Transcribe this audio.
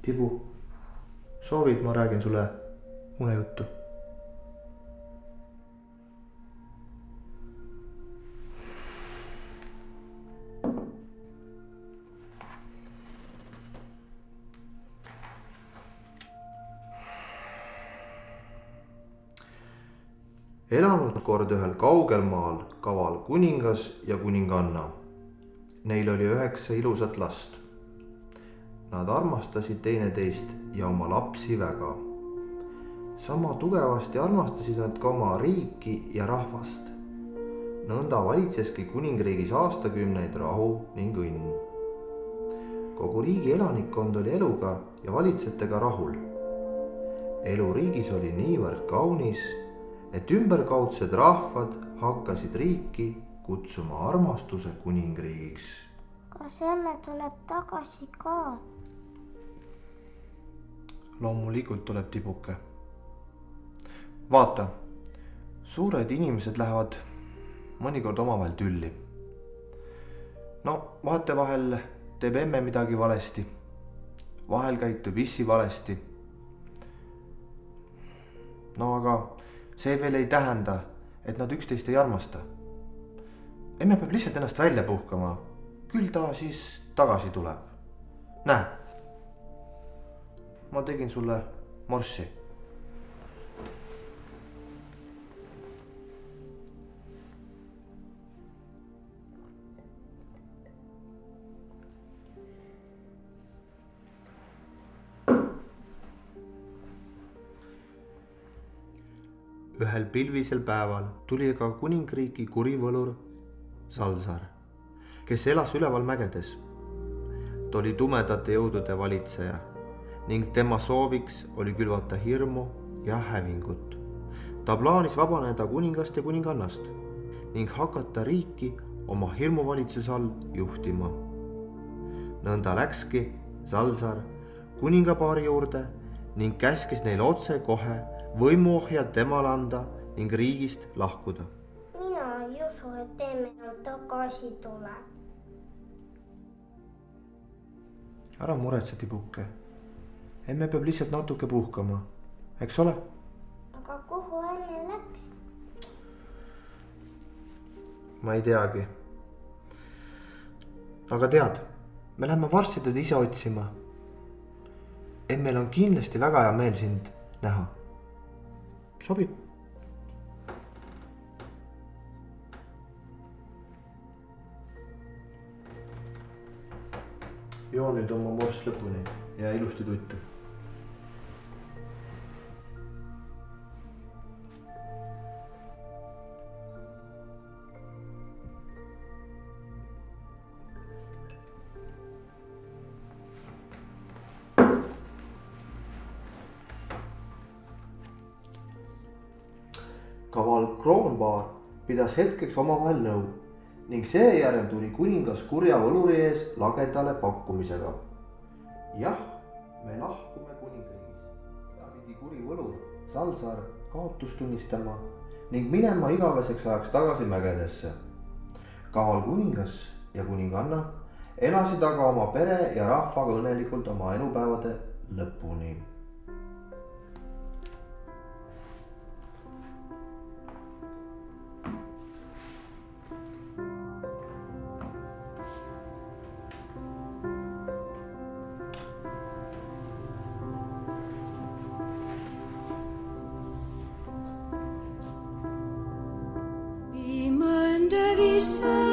Tibu, soovid, ma räägin sulle unejuttu. Elanud kord ühel kaugel maal kaval kuningas ja kuninganna. Neil oli 9 ilusat last. Nad armastasid teineteist ja oma lapsi väga. Sama tugevasti armastasid nad ka oma riiki ja rahvast. Nõnda valitseski kuningriigis aastakümneid rahu ning õnn. Kogu riigi elanikkond oli eluga ja valitsejatega rahul. Elu riigis oli niivõrd kaunis, et ümberkaudsed rahvad hakkasid riiki kutsuma armastuse kuningriigiks. Kas emme tuleb tagasi ka? Loomulikult tuleb, Tibuke. Vaata, suured inimesed lähevad mõnikord omavahel tülli. No, vahetevahel teeb emme midagi valesti. Vahel käitub issi valesti. No aga see veel ei tähenda, et nad üksteist ei armasta. Emme peab lihtsalt ennast välja puhkama. Küll ta siis tagasi tuleb. Näe, ma tegin sulle morssi. Ühel pilvisel päeval tuli ka kuningriiki kurivõlur Salzar, kes elas üleval mägedes. Ta oli tumedate jõudude valitseja ning tema sooviks oli külvata hirmu ja hävingut. Ta plaanis vabaneda kuningast ja kuningannast ning hakata riiki oma hirmuvalitsuse all juhtima. Nõnda läkski Salzar kuningapaari juurde ning käskis neil otse kohe võimuohjad temale anda ning riigist lahkuda. Mina ei usu, et emme tagasi tuleb. Ära muretse, Tibuke. Emme peab lihtsalt natuke puhkama, eks ole? Aga kuhu emme läks? Ma ei teagi. Aga tead, me läheme varsti teda ise otsima. Emmel on kindlasti väga hea meel sind näha. Sobib. Joo nüüd oma morss lõpuni ja ilusti tuttu. Kaval kroonpaar pidas hetkeks omavahel nõu ning seejärel tuli kuningas kurja võluri ees lagedale pakkumisega. Jah, me lahkume kuningriigis. Ta pidi kuri võlur Salzar kaotust tunnistama ning minema igaveseks ajaks tagasi mägedesse. Kaval kuningas ja kuninganna elasid aga oma pere ja rahvaga õnnelikult oma elupäevade lõpuni. Wie man der Wiese